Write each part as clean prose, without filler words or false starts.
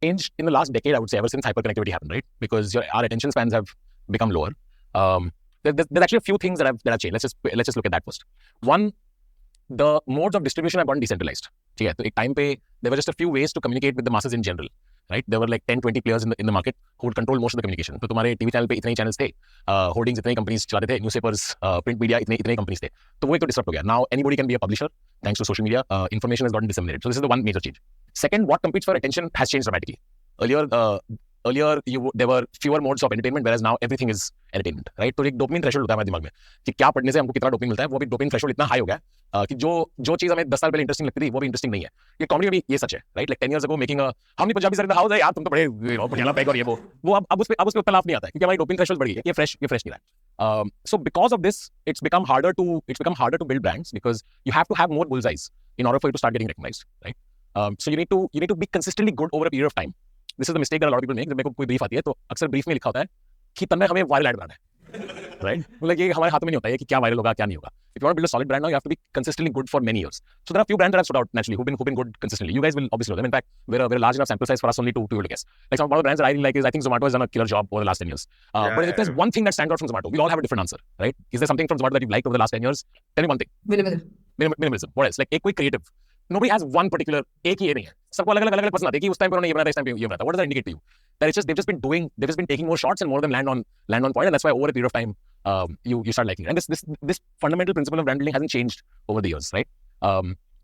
changed in the last decade, I would say, ever since hyperconnectivity happened, right? Because our attention spans have become lower. There's actually a few things that have changed. Let's just look at that first. One, the modes of distribution have gotten decentralized. Okay, so एक time पे there were just a few ways to communicate with the masses in general, right? There were like 10-20 players in the market who would control most of the communication. तो तुम्हारे TV channel पे इतने ही channels थे, hoardings इतने ही companies चलाते थे, newspapers, print media इतने ही companies थे. तो वो एक तो डिस्टर्ब हो गया. Now anybody can be a publisher thanks to social media. Information has gotten disseminated. So this is the one major change. Second, what competes for attention has changed dramatically. Earlier there were fewer modes of entertainment, whereas now everything is entertainment, right? तो एक dopamine threshold होता है हमारे दिमाग में कि क्या पढ़ने से हमको कितना डोपामिन मिलता है. वो भी डोपामिन थ्रेशोल्ड इतना हाई हो गया कि जो चीज हमें 10 साल पहले इंटरेस्टिंग लगती थी वो भी इंटरेस्टिंग नहीं है. ये कॉमेडी में भी ये सच है, right? Like 10 years ago making how many Punjabi sir in the house है यार, तुम तो बड़े पटियाला पैग और ये वो अब उस पे उतना लाभ नहीं आता है क्योंकि हमारी डोपामिन थ्रेशोल्ड बढ़ गई है. ये फ्रेश नहीं रहा है. So because of this, it's become harder to build brands because you have to have more bullseyes in order for you to start getting recognized, right? So you need to be consistently good over a period of time. This is the mistake that a lot of people make. जब मेरे को कोई brief आती है तो अक्सर brief में लिखा होता है कि तन्मय हमें वायरल ऐड बनाना है, राइट? मतलब ये हमारे हाथ में नहीं होता है कि क्या वायरल होगा क्या नहीं होगा. If you want to build a solid brand now, you have to be consistently good for many years. So there are a few brands that have stood out naturally who've been good consistently. You guys will obviously know them. In fact, we're a large enough sample size for us only to be able to guess. Like one of the brands that I really like is I think Zomato has done a killer job over the last 10 years. But if there's one thing that stands out from Zomato, we all have a different answer, right? Is there something from Zomato that you've liked over the last 10 years? Tell me one thing. Minimalism. What else? Like एक कोई creative. Nobody has one particular एक ही ये नहीं है. सबको अलग पसंद आते हैं कि उस टाइम पे उन्होंने ये बनाया था, इस टाइम पे ये बनाया था. What does that indicate to you? That they've just been taking more shots and more of them land on point, and that's why over a period of time you start liking it. And this fundamental principle of brand building hasn't changed over the years, right?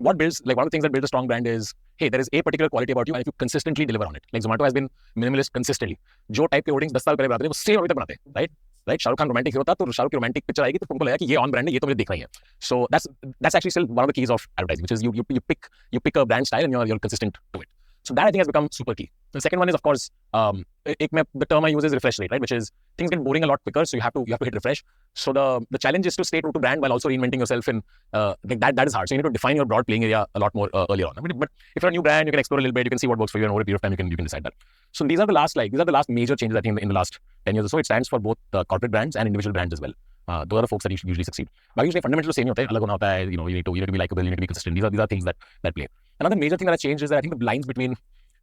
What builds, like one of the things that builds a strong brand is, hey, there is a particular quality about you and if you consistently deliver on it. Like Zomato has been minimalist consistently. जो type के hoardings 10 साल पहले बनाते थे वो same अभी तक बनाते हैं, right? Shahrukh Khan romantic hero था तो शाहरुख की रोमांटिक पिक्चर आएगी तो तुमको लगेगा कि ये ऑन ब्रांड है, ये तो मुझे देखना ही है. So that's actually still one of the keys of advertising, which is you pick a brand style and you're consistent to it. So that I think has become super key. The second one is, of course, the term I use is refresh rate, right? Which is things get boring a lot quicker, so you have to hit refresh. So the challenge is to stay true to brand while also reinventing yourself in that is hard. So you need to define your broad playing area a lot more earlier on. I mean, but if you're a new brand, you can explore a little bit, you can see what works for you, and over a period of time you can decide that. So these are the last major changes I think in the last 10 years or so. It stands for both corporate brands and individual brands as well. Those are the folks that usually succeed. But usually fundamentally same होता है, अलग होना होता है. You need to be likable, you need to be consistent. These are things that play. Another major thing that has changed is that I think the lines between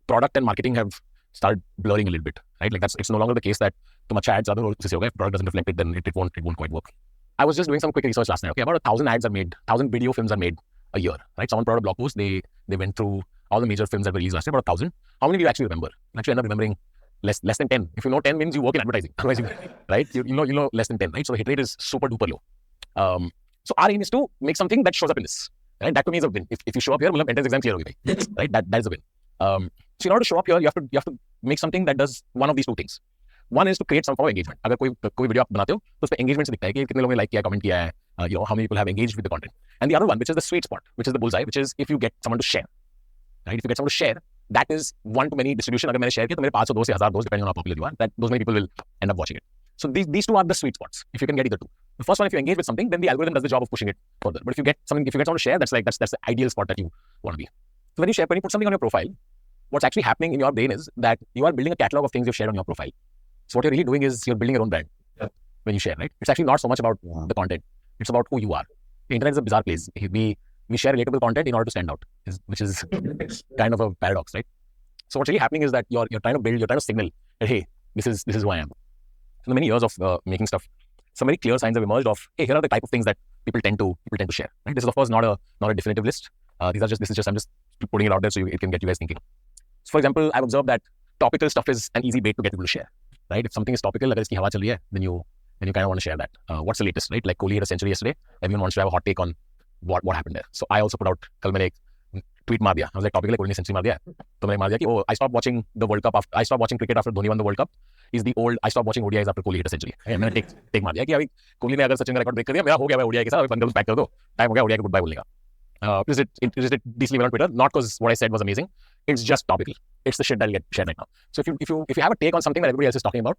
product and marketing have started blurring a little bit, right? Like it's no longer the case that तुम अच्छा ads ज़्यादा उसे होगा, if product doesn't reflect it, then it won't quite work. I was just doing some quick research last night. Okay, about 1,000 ads are made, 1,000 video films are made a year, right? Someone put out a blog post. They went through all the major films that were released last year, about 1,000. How many do you actually remember? I actually end up remembering less than 10. If you know 10 means you work in advertising, otherwise right? You know less than 10, right? So the hit rate is super duper low. So our aim is to make something that shows up in this, right? That to me is a win. If you show up here, entrance exam clear hogi, right? That is a win. So in order to show up here, you have to make something that does one of these two things. One is to create some form of engagement. अगर कोई video आप बनाते हो तो उसमें engagement से दिखता है कि कितने लोगों ने like किया, comment किया है, how many people have engaged with the content. And the other one, which is the sweet spot, which is the bullseye, which is if you get someone to share, right? If you get someone to share, that is one to many distribution. अगर मैंने share किया तो मेरे 500 से 1000 दोस्त, depending on how popular you are, that those many people will end up watching it. So these two are the sweet spots. If you can get either two. The first one, if you engage with something, then the algorithm does the job of pushing it further. But if you get someone to share, that's the ideal spot that you want to be. So when you put something on your profile, what's actually happening in your brain is that you are building a catalog of things you've shared on your profile. So what you're really doing is you're building your own brand when you share, right? It's actually not so much about the content. It's about who you are. The internet is a bizarre place. We share relatable content in order to stand out, which is kind of a paradox, right? So what's really happening is that you're trying to signal that, hey, this is who I am. So in the many years of making stuff, some very clear signs have emerged of, hey, here are the type of things that people tend to share, right? This is of course not a definitive list. I'm just putting it out there so it can get you guys thinking. So for example, I've observed that topical stuff is an easy bait to get people to share, right? If something is topical, agar iski hawa chal rahi hai, then you kind of want to share that. What's the latest, right? Like Kohli hit a century yesterday. Everyone wants to have a hot take on what happened there. So I also put out, kal maine ek tweet maar diya. I was like, topical Kohli ne century maar diya. So maine maar diya ki I stopped watching the World Cup. I stopped watching cricket after Dhoni won the World Cup. Is the old I stopped watching ODIs after Kohli hit a century. मैंने take मार दिया कि अभी कोहली ने अगर सचिन का record break कर दिया, मेरा हो गया भाई ODI के साथ, अभी बंडल पैक कर दो, टाइम हो गया ODI को गुड बाय बोलने का. Is it decently well on Twitter? Not because what I said was amazing. It's just topical. It's the shit that'll get shared right now. So if you have a take on something that everybody else is talking about,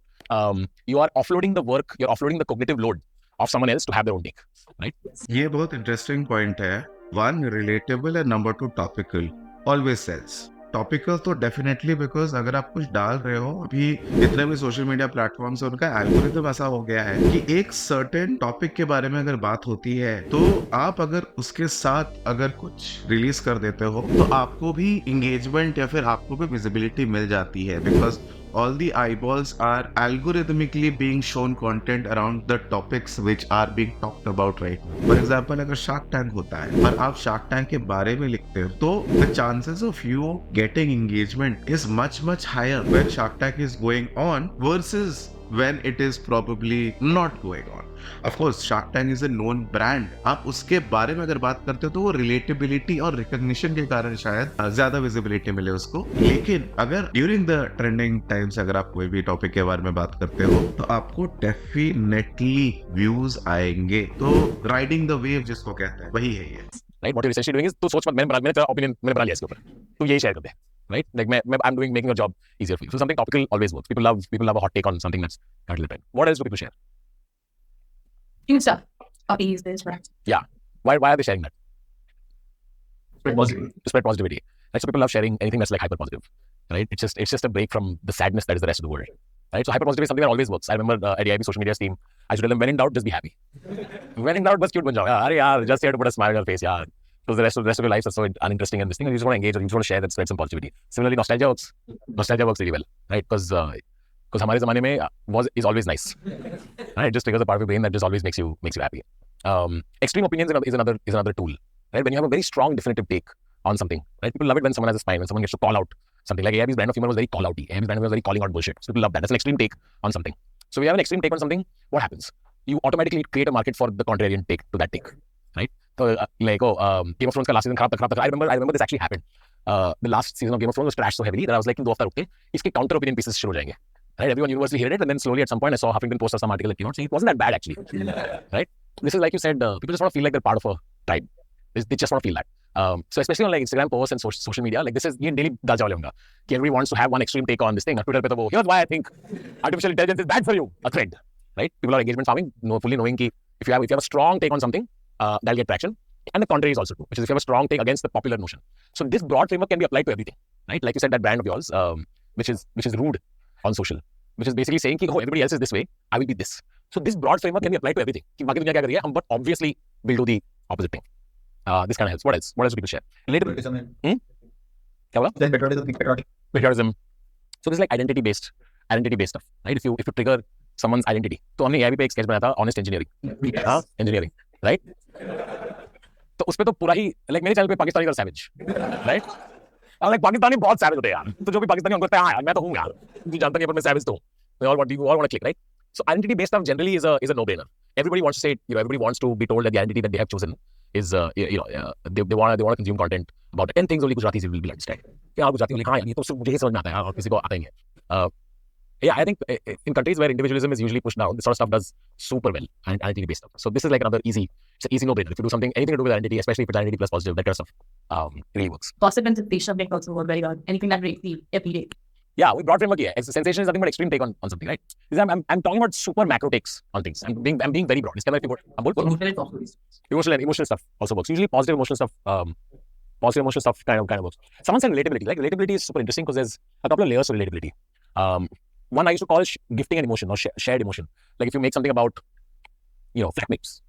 you are offloading the work, you're offloading the cognitive load of someone else to have their own take, right? ये बहुत interesting point है. One, relatable, and number two, topical. Always sells. Topical तो definitely, because अगर आप कुछ डाल रहे हो, अभी जितने भी सोशल मीडिया प्लेटफॉर्म्स है उनका एल्गोरिथम ऐसा हो गया है कि एक सर्टेन टॉपिक के बारे में अगर बात होती है तो आप अगर उसके साथ अगर कुछ रिलीज कर देते हो तो आपको भी इंगेजमेंट या फिर आपको भी विजिबिलिटी मिल जाती है, because all the eyeballs are algorithmically being shown content around the topics which are being talked about right now. For example, अगर शार्क टैंक होता है और आप शार्क टैंक के बारे में लिखते हो तो the chances of you getting engagement is much higher when Shark Tank is going on versus when it is probably not going on. Of course, Shark Tank is a known brand. आप उसके बारे में अगर बात करते हो तो वो रिलेटेबिलिटी और रिकॉग्निशन के कारण शायद ज्यादा विजिबिलिटी मिले उसको, लेकिन अगर ड्यूरिंग द ट्रेंडिंग टाइम्स अगर आप कोई भी टॉपिक के बारे में बात करते हो तो आपको डेफिनेटली व्यूज आएंगे। तो राइडिंग द वेव जिसको कहते हैं वही है ये, right. What you essentially doing is, तू सोच मत, मैंने तेरा ओपिनियन मैंने बना लिया इसके ऊपर, तू यही शेयर कर दे, right? Like I'm doing making your job easier for you. So something topical always works. People love a hot take on something that's currently trend. What else do people share? New stuff. Puppies, this, right? Yeah. Why are they sharing that? Spread positivity. To spread positivity. Like, so people love sharing anything that's like hyper positive, right? It's just a break from the sadness that is the rest of the world, right? So hyper positivity is something that always works. I remember at the IB social media team, I used to tell them, when in doubt, just be happy. When in doubt, just cute ban jao. Arey yaar, just here to put a smile on your face, yaar. Because the rest of your life is so uninteresting and this thing, and you just want to engage or you just want to share that, spread some positivity. Similarly, nostalgia works. Nostalgia works really well, right? Because हमारे ज़माने में is always nice, right? It just triggers a part of your brain that just always makes you happy. Extreme opinions is another tool, right? When you have a very strong definitive take on something, right? People love it when someone has a spine, when someone gets to call out something. Like AIB's brand of humor was very call outy. AIB's brand of humor was very calling out bullshit. So people love that. That's an extreme take on something. So we have an extreme take on something. What happens? You automatically create a market for the contrarian take to that take, right? So Game of Thrones का last season खराब था. I remember this actually happened. The last season of Game of Thrones was trashed so heavily that I was like, 2 हफ्ता रुक के इसके counter opinion pieces शुरू हो जाएंगे. Right? Everyone universally hated it, and then slowly at some point I saw Huffington Post or some article that saying it wasn't that bad actually. Right? This is like you said, people just want to feel like they're part of a tribe. They just want to feel that. So especially on like Instagram posts and social media, like this is ये daily डाल जाओ लेऊंगा कि everybody wants to have one extreme take on this thing. Twitter पे तो वो, here's why I think artificial intelligence is bad for you. A thread, right? People are engagement farming, fully knowing कि if you have a strong take on something, that'll get traction. And the contrary is also true, which is if you have a strong take against the popular notion. So this broad framework can be applied to everything, right? Like you said, that brand of yours, which is rude on social, which is basically saying, oh, everybody else is this way, I will be this. So this broad framework can be applied to everything. कि बाकी दुनिया क्या कर रही है, but obviously we'll do the opposite thing. This kind of helps. What else? What else do people share? Patriotism. क्या बोला? Patriotism. So this is like identity-based stuff, right? If you trigger someone's identity, तो हमने AIB पे एक sketch बनाया था, honest engineering. Engineering, right? तो उसपे तो पूरा ही like मेरे चैनल पे पाकिस्तानी का savage, right? और like पाकिस्तानी बहुत savage होते हैं यार. तो जो भी पाकिस्तानी उनको लगता है हाँ यार मैं तो हूँ यार. तू जानता नहीं है पर मैं savage तो हूँ. You all want to click, right? So identity-based stuff generally is a no-brainer. Everybody wants to say, everybody wants to be told that the identity that they have chosen is, they want to consume content about 10 things only Gujaratis will understand. Yeah, Gujarati only, हाँ यार ये तो सिर्फ मुझे ही समझ में आता है और किसी को आता ही नहीं है. Yeah, I think in countries where individualism is usually pushed down, this sort of stuff does super well, and identity-based stuff. So this is like another easy no-brainer. If you do something, anything to do with identity, especially if it's identity plus positive, that kind of stuff really works. Gossip and sensation make also work very well. Anything that makes me every day. Yeah, we broad framework here. Sensation is nothing but extreme take on something, right? I'm talking about super macro takes on things. I'm being very broad. Emotional stuff also works. Usually positive emotional stuff kind of works. Someone said relatability. Like relatability is super interesting because there's a couple of layers to relatability. One I used to call gifting an emotion or shared emotion. Like if you make something about, flatmates,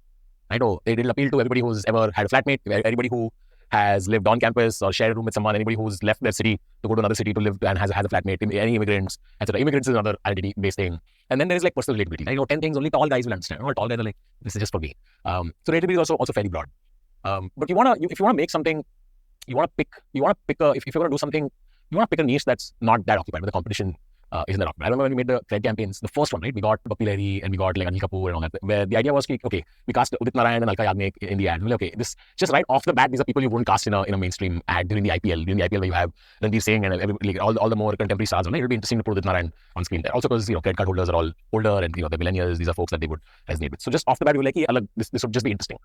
right? Oh, it'll appeal to everybody who's ever had a flatmate, everybody who has lived on campus or shared a room with someone, anybody who's left their city to go to another city to live and has a flatmate, any immigrants, etc. Immigrants is another identity-based thing. And then there is like personal relatability. Right? 10 things only tall guys will understand. All tall guys are like, this is just for me. So relatability is also fairly broad. But if you want to make something, if you're going to do something, you want to pick a niche that's not that occupied, but the competition isn't that occupied. I remember when we made the Fred campaigns, the first one, right? We got Bappi Lahiri and we got like Anil Kapoor and all that, where the idea was, okay, we cast Udit Narayan and Alka Yagnik in the ad. We're like, okay, this just right off the bat, these are people you wouldn't cast in a mainstream ad during the IPL where you have Ranveer Singh and like, all the more contemporary stars. Right? It'll be interesting to put Udit Narayan on screen there. Also because credit card holders are all older and they're millennials. These are folks that they would resonate with. So just off the bat, we were like, this would just be interesting.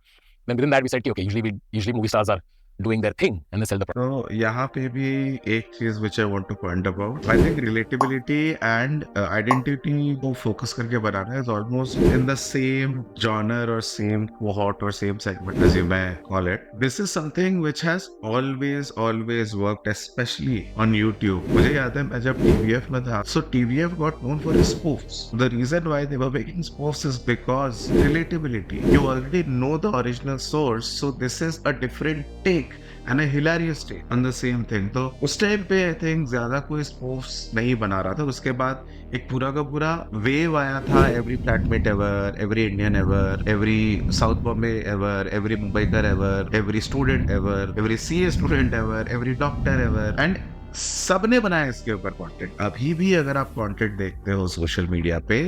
Then within that, we said, okay, usually movie stars are doing their thing and they sell the product. तो यहाँ पे भी एक चीज which I want to point about, I think relatability and identity को focus करके बनाना is almost in the same genre और सेम कोहॉर्ट और same segment as you may call it. This is something which has always worked, specially on YouTube. मुझे याद है मैं जब TVF में था, so TVF got known for his spoofs. The reason why they were making spoofs is because relatability. You already know the original source, so this is a different take and a hilarious take on the same thing. तो उस time पे I think ज्यादा कोई spoofs नहीं बना रहा था. उसके बाद एक पूरा का पूरा वेव आया था, every flatmate ever, every Indian ever, every south Bombay ever, every Mumbaikar ever, every student ever, every CA student ever, every doctor ever, and सबने बनाया इसके ऊपर कंटेंट. अभी भी अगर आप कंटेंट देखते हो सोशल मीडिया पे,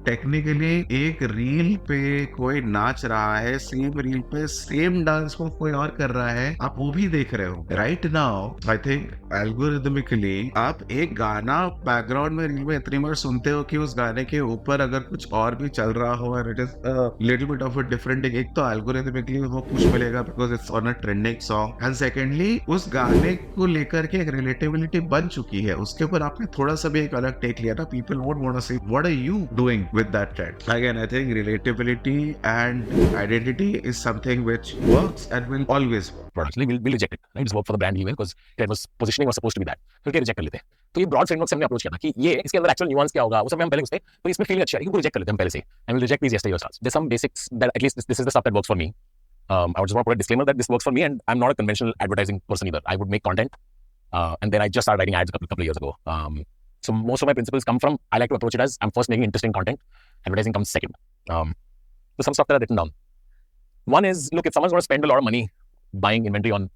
टेक्निकली एक रील पे कोई नाच रहा है, सेम रील पे सेम डांस को कोई और कर रहा है, आप वो भी देख रहे हो. Right now I think algorithmically आप एक गाना बैकग्राउंड में रील में इतनी बार सुनते हो कि उस गाने के ऊपर अगर कुछ और भी चल रहा हो और it is little bit of a different, एक तो एल्गोरिथमिकली वो पुश मिलेगा because it's on a trending song, and secondly उस गाने को लेकर के एक रिलेटेबिलिटी बन चुकी है. उसके ऊपर आपने थोड़ा सा भी एक अलग टेक लिया ना, people won't want to say what are you doing with that trend. Again, I think relatability and identity is something which works and will always work. Products. We'll reject it. Right? It's work for the brand anyway because it was positioning was supposed to be that. तो क्या reject कर लेते हैं. तो ये broad framework से हमने approach किया था कि ये इसके अंदर एक्चुअल न्यूआंस क्या होगा, वो सब हम पहले घुसते तो इसमें फीलिंग अच्छा है, इनको रिजेक्ट कर लेते हैं हम पहले से. And we'll reject these yesterday starts. There's some basics that at least this is the stuff that works for me. I would just want to put a disclaimer that this works for me and I'm not a conventional advertising person either. I would make content and then I just started writing ads a couple of years ago. So most of my principles come from, I like to approach it as I'm first making interesting content. Advertising comes second. So some stuff that I've written down. One is, look, if someone's going to spend a lot of money buying inventory on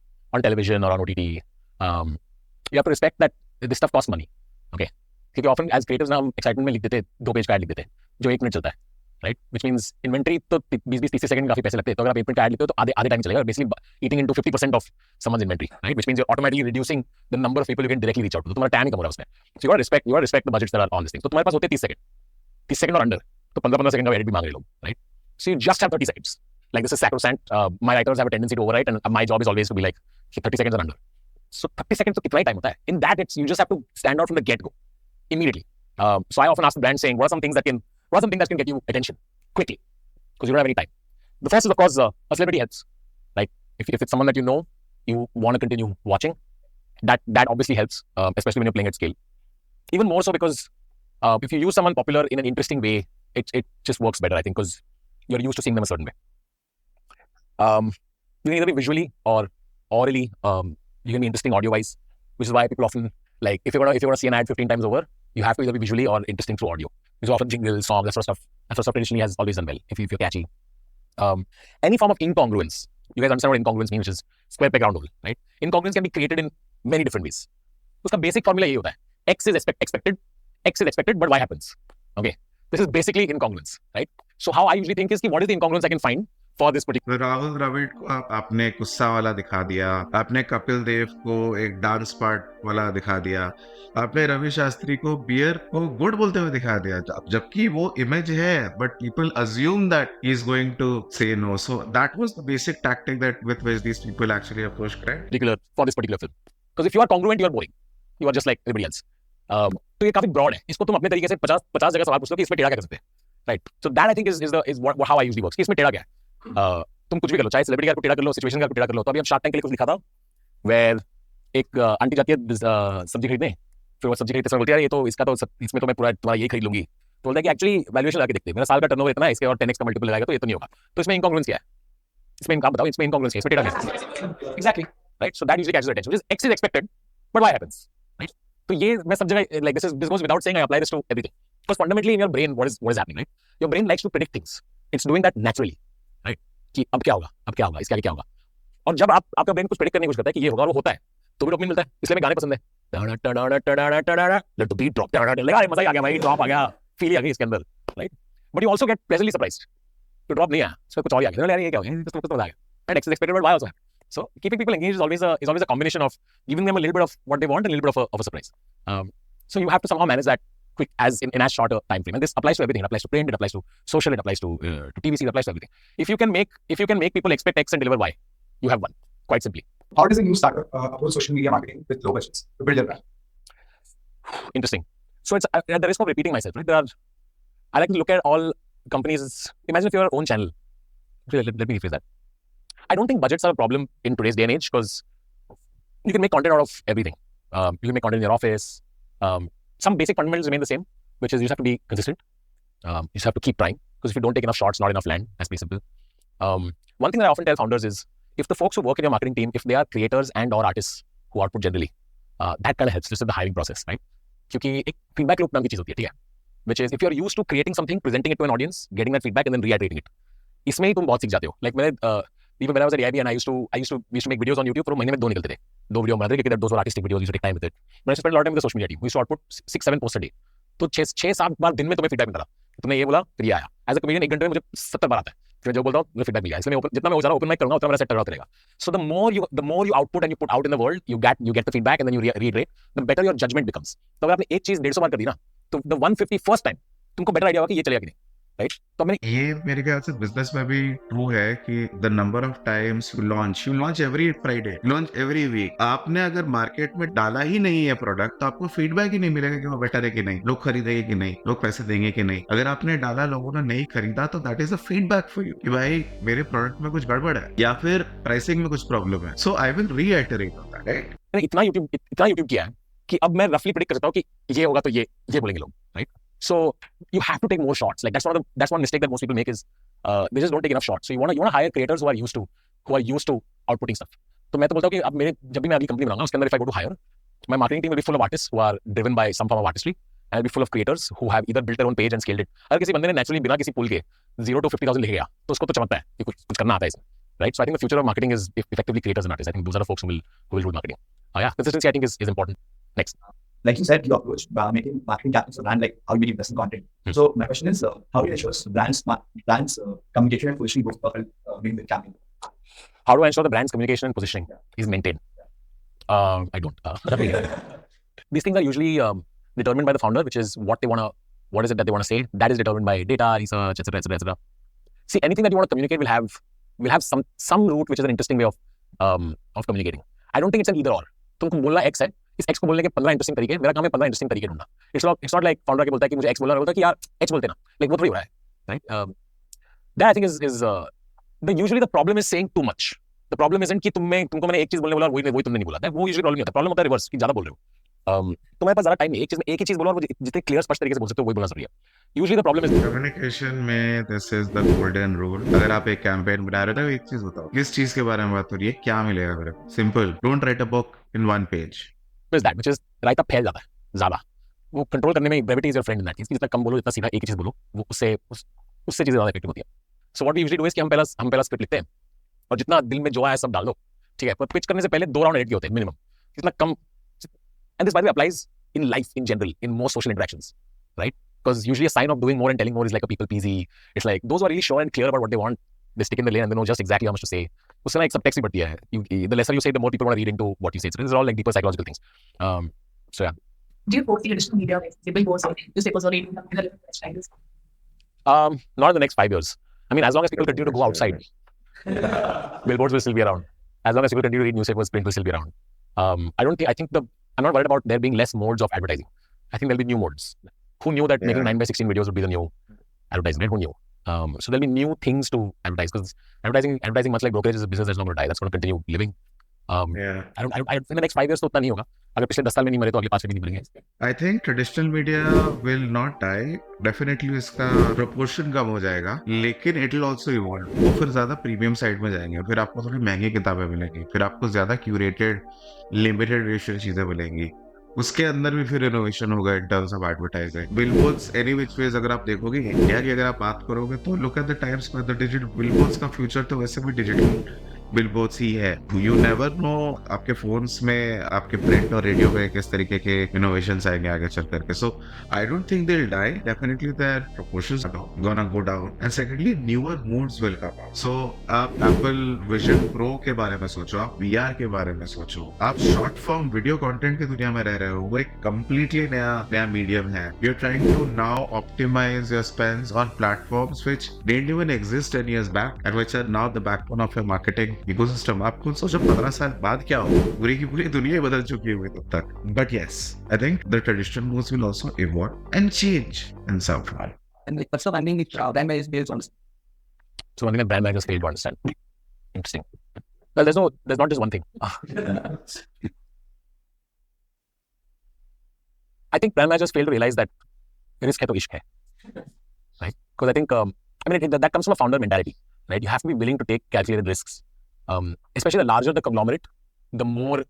television or on OTT, you have to respect that this stuff costs money. Okay? क्योंकि often as creators ना हम excitement में लिख देते 2 page का ad लिख देते जो 1 मिनट चलता है, right? Which means inventory तो 20-30 सेकंड काफी पैसे लगते हैं. तो अगर आप 1 मिनट का ad लिखते हो तो आधे टाइम चलेगा. Basically eating into 50% of someone's inventory, right? Which means you're automatically reducing the number of people you can directly reach out to. तो तुम्हारा time ही कम हो रहा है उसमें. So you gotta respect the budgets that are on this thing. तो तुम्हारे पास होते 30 second और अंडर, तो 15 सेकंड का एडिट भी मांग रहे लोग, right? So you just have 30 seconds. Like this is sacrosanct. My writers have a tendency to overwrite and my job is always to be like 30 seconds or under. So 30 seconds तो कितना time होता है? In that you just have to stand out from the get-go immediately. So I often ask the brand saying, what are some things that can get you attention quickly? Because you don't have any time. The first is of course a celebrity helps. Like if it's someone that you know, you want to continue watching. That obviously helps, especially when you're playing at scale. Even more so because if you use someone popular in an interesting way, it just works better, I think, because you're used to seeing them a certain way. You can either be visually or orally, you can be interesting audio-wise, which is why people often, like, if you're gonna see an ad 15 times over, you have to either be visually or interesting through audio. Because often jingles, songs, that sort of stuff traditionally has always done well, if you're catchy. Any form of incongruence, you guys understand what incongruence means, which is square peg round hole, right? Incongruence can be created in many different ways. उसका basic formula ये होता है, X is expected, but Y happens. Okay? This is basically incongruence, right? So how I usually think is, what is the incongruence I can find for this particular... Rahul Dravid को आपने गुस्सा वाला दिखा दिया, आपने कपिल देव को एक डांस पार्ट वाला दिखा दिया, आपने रवि शास्त्री को बियर को गुड बोलते हुए दिखा दिया, जबकि वो इमेज है, but people assume that he is going to say no. So that was the basic tactic that with which these people actually approached for this particular film. Because if you are congruent, you are boring. You are just like everybody else. तो ये काफी broad है. इसको तुम अपने तरीके से 50 जगह सवाल पूछ लो कि इसमें टेढ़ा क्या कर सकते हैं, right? So that I think is how I usually works. कि इसमें टेढ़ा क्या है? तुम कुछ भी कर लो, चाहे सेलिब्रिटी का टेढ़ा कर लो, सिचुएशन का टेढ़ा कर लो. तो अभी हम शार्क टैंक के लिए कुछ लिखा था, वेयर एक आंटी जाती है सब्जी खरीदने, फिर वो सब्जी खरीदते समय बोलती है, ये तो इसका तो इसमें तो मैं पूरा तुम्हारा ये खरीद लूंगी. तो बोलता है कि एक्चुअली वैल्यूएशन लाके देखते हैं, मेरा साल का टर्नओवर इतना है, इसके और 10x का मल्टीपल लगाएगा तो ये तो नहीं होगा. तो इसमें इनकॉन्ग्रुएंस क्या है? इसमें इनकम बताओ, इसमें इनकॉन्ग्रुएंस क्या है? इसमें टेढ़ा क्या है? Exactly, right? So that usually catches attention, which is X is expected, but Y happens, right? तो ये मैं सब जगह, like this goes without saying, I apply this to everything. Because fundamentally in your brain, what is happening, right? Your brain likes to predict things. It's doing that naturally, right? कि अब क्या होगा, इसके आगे क्या होगा. और जब आपका ब्रेन कुछ प्रेडिक्ट करने की कोशिश करता है कि ये होगा और वो होता है, तो भी डोपामिन मिलता है. इसलिए मैं गाने पसंद है. Let the beat drop. लगा मजा आ गया भाई, ड्रॉप आ गया, फील आ गई इसके अंदर, right? But you also get pleasantly surprised. तो ड्रॉप नहीं आया, इसमें कुछ और आ गया. यार ये क्या हो गया? कुछ मजा आ गया. And X is expected, but Y also happened. So keeping people engaged is always a combination of giving them a little bit of what they want and a little bit of a surprise. So you have to somehow manage that quick in as short a time frame. And this applies to everything. It applies to print, it applies to social, it applies to TVC, it applies to everything. If you can make people expect X and deliver Y, you have won, quite simply. How does a new startup approach social media marketing with low budgets to build their brand? Interesting. So it's at the risk of repeating myself, right? I like to look at all companies. Imagine if you're your own channel. Let me rephrase that. I don't think budgets are a problem in today's day and age because you can make content out of everything. You can make content in your office. Some basic fundamentals remain the same, which is you just have to be consistent. You just have to keep trying because if you don't take enough shots, not enough land. That's pretty simple. One thing that I often tell founders is if the folks who work in your marketing team, if they are creators and or artists who output generally, that kind of helps just in the hiring process, right? क्योंकि एक feedback loop नाम की चीज होती है, ठीक है? Which is if you are used to creating something, presenting it to an audience, getting that feedback and then reiterating it. इसमें ही तुम बहुत सीख जाते हो. Like मैंने even when I was at AIB and we used to make videos on YouTube, तो महीने में 2 निकलते थे. 2 वीडियो बनाते थे क्योंकि those were artistic videos, you should take time with it. But I spent a lot of time with the social media team. We used to output 6-7 posts a day. तो 6-7 बार दिन में तुम्हें feedback मिलता था. तुमने ये बोला, फिर ये आया. As a comedian 1 घंटे में मुझे 70 बार आता है. फिर जो बोलता हूँ मुझे feedback मिल गया. इसलिए जितना मैं हो जा रहा हूँ open mic करूँगा उतना मेरा set टकराता रहेगा. So the more you output and you put out in the world, you get the feedback and then you reiterate, the better your judgment becomes. तो अगर आपने एक चीज 150 बार कर दी ना, तो the 151st time तुमको better idea होगा कि ये चलेगा कि नहीं. राइट तो मैंने ये मेरे ख्याल से बिजनेस में भी ट्रू है कि the number of times you launch every Friday, launch every week. आपने अगर मार्केट में डाला ही नहीं है प्रोडक्ट तो आपको फीडबैक ही नहीं मिलेगा कि वो बेटर है कि नहीं, लोग खरीदेंगे कि नहीं, लोग पैसे देंगे कि नहीं. अगर आपने डाला लोगों ने नहीं खरीदा तो that is a feedback for you कि भाई मेरे प्रोडक्ट में कुछ गड़बड़ है या फिर प्राइसिंग में कुछ प्रॉब्लम है. So I will reiterate on that. Right मैंने इतना यूट्यूब किया है कि अब मैं रफली प्रेडिक्ट कर सकता हूँ कि ये होगा तो ये बोलेंगे लोग. Right So you have to take more shots. Like that's one mistake that most people make is they just don't take enough shots. So you want to hire creators who are used to outputting stuff. तो मैं तो बोलता हूँ कि अब जब भी मैं अगली कंपनी बनाऊंगा उसके अंदर if I go to hire, my marketing team will be full of artists who are driven by some form of artistry and will be full of creators who have either built their own page and scaled it. अगर किसी बंदे ने naturally बिना किसी पुल के 0 to 50,000 लिख गया तो उसको तो चमकता है कि कुछ करना आता है इसमें. Right? So I think the future of marketing is effectively creators and artists. I think those are the folks who will do marketing. Yeah, consistency I think is important. Next. Like you said, you approach making marketing campaigns for brand, like how you make investment content. So my question is, how do you ensure brands communication and positioning both during the campaign? How do I ensure the brand's communication and positioning is maintained? I don't. These things are usually determined by the founder, which is what is it that they want to say. That is determined by data, research, etc., etc., etc. See, anything that you want to communicate will have some route, which is an interesting way of communicating. I don't think it's an either or. तुमको बोलना X है, इस X को बोलने के 15 interesting तरीके, मेरा काम है 15 इंटरेस्टिंग तरीके ढूंढना. It's not like फाउंडर के बोलता है कि मुझे X बोलना है, बोलता है कि यार X बोलते ना. Like वो थोड़ी हो रहा है, right? That I think is usually the problem is saying too much. The problem isn't कि तुमको मैंने एक चीज बोलने बोला और वही तुमने नहीं बोला. वो usually problem नहीं होता. Problem होता है रिवर्स कि ज्यादा बोल रहे हो. तुम्हारे पास ज्यादा टाइम नहीं, एक ही चीज बोलो और जितने क्लियर स्पष्ट तरीके से बोल सकते हो वही बोलना जरूरी है. Usually the problem is communication में this is the golden rule. अगर आप एक कैंपेन बना रहे हो तो एक चीज बताओ, किस चीज के बारे में बात हो रही है, क्या मिलेगा मेरे को. Simple. Don't write a book in one page. which is रायता फैल जाता है ज्यादा. वो कंट्रोल करने में brevity is your friend in that case. जितना कम बोलो, जितना सीधा एक ही चीज बोलो, वो उससे चीजें ज्यादा इफेक्टिव होती है. So what we usually do is कि हम पहला स्क्रिप्ट लिखते हैं और जितना दिल में जो आया सब डाल दो, ठीक है. पर पिच करने से पहले 2 राउंड एडिट होते हैं मिनिमम. जितना कम, and this by the way applies in life in general, in most social interactions, right? Because usually a sign of doing more and telling more is like a people pleasy. It's like those who are really sure and clear about what they want, they stick in the lane and they know just exactly how much to say. उससे ना एक subtext भी बढ़ती है. The lesser you say, the more people want to read into what you say. So these are all like deeper psychological things. So yeah. Do you foresee additional media, like billboards or newspapers or anything like this? Not in the next 5 years. I mean, as long as people continue to go outside, billboards will still be around. As long as people continue to read newspapers, print will still be around. I'm not worried about there being less modes of advertising. I think there'll be new modes. Who knew that making 9:16 videos would be the new advertising, right? Who knew? So there'll be new things to advertise because advertising much like brokerage is a business that's not going to die. That's going to continue living. I in the next 5 years तो उतना नहीं होगा. अगर पिछले 10 साल में नहीं मरे तो अगले 5 में नहीं मरेंगे. I think traditional media will not die. Definitely इसका proportion कम हो जाएगा, लेकिन it will also evolve. वो फिर ज्यादा प्रीमियम साइड में जाएंगे, फिर आपको थोड़ी महंगी किताबें मिलेंगी, फिर आपको ज्यादा क्यूरेटेड लिमिटेड एडिशन चीजें मिलेंगी. उसके अंदर भी फिर इनोवेशन होगा in terms of advertising. Billboards any which ways अगर आप देखोगे इंडिया की अगर आप बात करोगे तो look at the times for the digital billboards का फ्यूचर तो वैसे भी डिजिटल बिलबोर्ड्स ही है. यू नेवर नो आपके फोन्स में, आपके प्रिंट और रेडियो पे किस तरीके के इनोवेशंस आएंगे आगे चल करके. So I don't think they will die. Definitely their proportions are gonna go down and secondly newer modes will come out. So आप एप्पल विजन प्रो के बारे में सोचो, आप वीआर के बारे में सोचो, आप शॉर्ट फॉर्म वीडियो कंटेंट की दुनिया में रह रहे हो. वो एक कंप्लीटली नया मीडियम है. You are trying to now optimise your spends on platforms which didn't even exist 10 years back and which are now the backbone of your marketing ecosystem. आप खुद सोचो 15 साल बाद क्या हो, पूरी की पूरी दुनिया ही बदल चुकी है तब तक। But yes, I think the traditional moves will also evolve and change in some form. And like, first of all, I mean, brand managers based on So one thing that brand managers fail to understand. Interesting. Well, there's not just one thing. I think brand managers fail to realize that risk है तो इश्क है, right? Because I think that comes from a founder mentality, right? You have to be willing to take calculated risks. Especially the larger the conglomerate, the more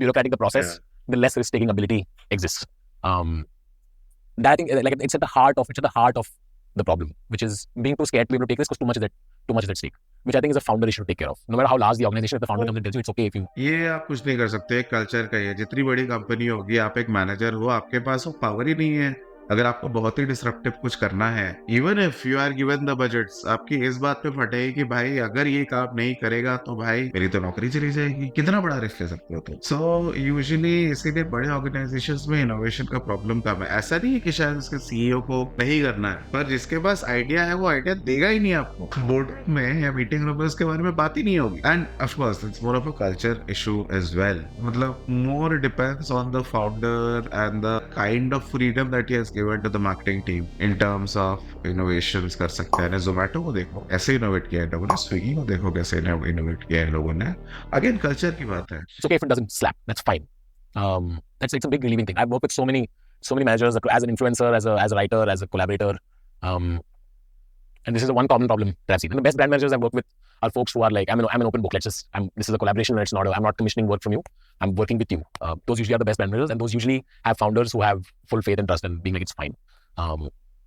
bureaucratic the process, the less risk-taking ability exists. That I think like it's at the heart of the problem, which is being too scared to be able to take risks because too much is at stake, which I think is a founder issue to take care of. No matter how large the organization, if the founder comes and tells you it's okay if you. ये आप कुछ नहीं कर सकते, culture का ही है। जितनी बड़ी कंपनी होगी, आप एक मैनेजर हो, आपके पास वो पावर ही नहीं है। अगर आपको बहुत ही डिसरप्टिव कुछ करना है, even if you are given the budgets, आपकी इस बात पे फटेगी कि भाई अगर ये काम नहीं करेगा तो भाई मेरी तो नौकरी चली जाएगी। कितना बड़ा रिस्क ले सकते हो तुम? सो यूजुअली इसीलिए बड़े ऑर्गेनाइजेशंस में इनोवेशन का प्रॉब्लम कम है। ऐसा नहीं है कि शायद उसके सीईओ को नहीं करना है, पर जिसके पास आइडिया है वो आइडिया देगा ही नहीं आपको। बोर्ड में या मीटिंग में उसके बारे में बात ही नहीं होगी। And of course it's more of a culture issue as well. मतलब more depends on the founder and the kind of freedom that he has given to the marketing team in terms of innovations कर सकते हैं। Zomato को देखो ऐसे innovate किया है लोगों ने, स्विगी को देखो कैसे इनोवेट किया है लोगों ने। अगेन कल्चर की बात है। It's okay if it doesn't slap. That's fine. It's a big relieving thing. I've worked with so many managers as an influencer, as a writer, as a collaborator. And this is the one common problem that I've seen. And the best brand managers I've worked with are folks who are like, I'm an open book. This is a collaboration. I'm not commissioning work from you. I'm working with you. Those usually are the best brand managers, and those usually have founders who have full faith and trust and being like, it's fine.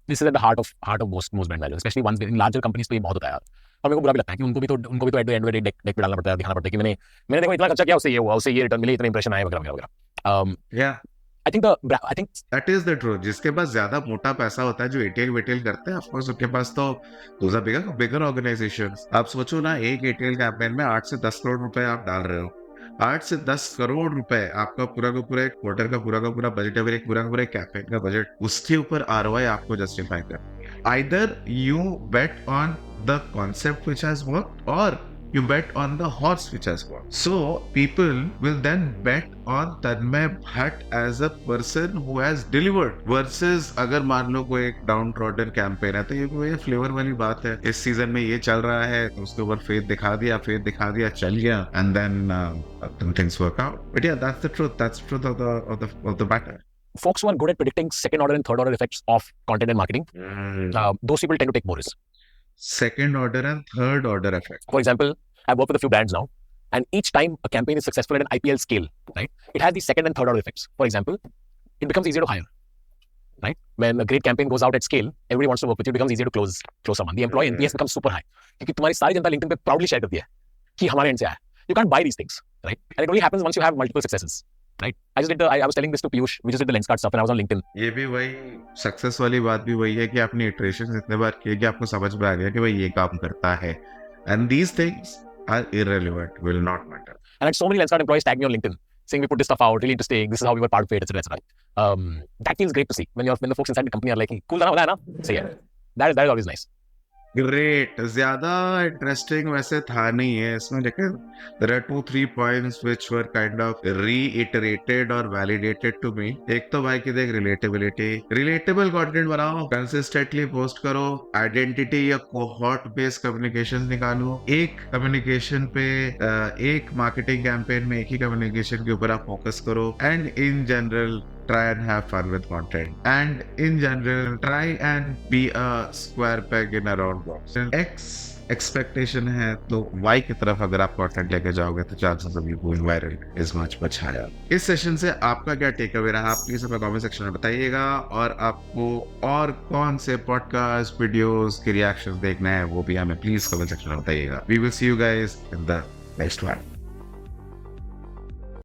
This is at the heart of most brand managers, especially ones in larger companies. तो ये बहुत होता है यार। और मेरे को बुरा भी लगता है कि उनको भी तो एट द एंड में डेक पे डालना पड़ता है, दिखाना पड़ता है कि मैंने देखो इतना खर्चा किया, उससे ये हुआ, उससे ये रिटर्न मिले, इतने इंप्रेशन आए वगैरह वगैरह। I think that is the truth. जिसके पास ज्यादा मोटा पैसा होता है, जो एटीएल वेटीएल करते हैं, of course उनके पास तो those are bigger organizations. आप सोचो ना, एक एटीएल कैंपेन में 8 से 10 करोड़ रुपए आप डाल रहे हो। 8 से 10 करोड़ रुपए आपका पूरा का पूरा एक क्वार्टर का पूरा बजट है, एक पूरा का पूरा कैंपेन का बजट, उसके ऊपर आरओआई आपको जस्टिफाई कर। Either you bet on the concept which has worked और you bet on the horse which has won. So people will then bet on Tanmay Bhatt as a person who has delivered versus अगर मान लो कोई एक down trodden campaign है, तो ये flavour वाली बात है। इस सीजन में ये चल रहा है तो उसके ऊपर फेथ दिखा दिया चल गया, and then things work out. But yeah, that's the truth of the matter. folks who are good at predicting second order and third order effects of content and marketing, those people tend to take more risk. Second order and third order effect. For example, I've worked with a few brands now, and each time a campaign is successful at an IPL scale, right, it has the second and third order effects. For example, it becomes easier to hire, right? When a great campaign goes out at scale, everybody wants to work with you. It becomes easier to close someone. The employee NPS becomes super high क्योंकि तुम्हारी सारी जनता LinkedIn पे proudly share करती है कि हमारे end से आया। You can't buy these things, right? And it only happens once you have multiple successes, right? I was telling this to Piyush. We just did the Lenskart stuff, and I was on LinkedIn. ये भी वही success वाली बात भी वही है कि आपने इटरेशन इतने बार किए कि आपको समझ में आ गया कि भाई ये काम करता है, and these things are irrelevant, will not matter. And I had so many Lenskart employees tag me on LinkedIn saying we put this stuff out, really interesting, this is how we were part of it, etc. That feels great to see when the folks inside the company are like, cool ना ना, so yeah, that is always nice. Great. ज्यादा interesting वैसे था नहीं है इसमें, लेकिन there are 2-3 points which were kind of reiterated और validated to me. एक तो भाई की देख रिलेटेबल कंटेंट बनाओ, कंसिस्टेंटली पोस्ट करो, आइडेंटिटी या कोहॉर्ट बेस्ड कम्युनिकेशन निकालो। एक कम्युनिकेशन पे एक मार्केटिंग कैंपेन में एक ही कम्युनिकेशन के ऊपर आप फोकस करो, and in general try and have fun with content, and in general try and be a square peg in a round box. X expectation है तो Y की तरफ अगर आप content लेके जाओगे तो chances of you going viral is much higher. इस सेशन से आपका क्या टेक अवे रहा, आप प्लीज हमें कमेंट सेक्शन में बताइएगा, और आपको और कौन से पॉडकास्ट वीडियोस के रिएक्शंस देखना है वो भी हमें प्लीज कमेंट सेक्शन में बताइएगा. We will see you guys in the next one.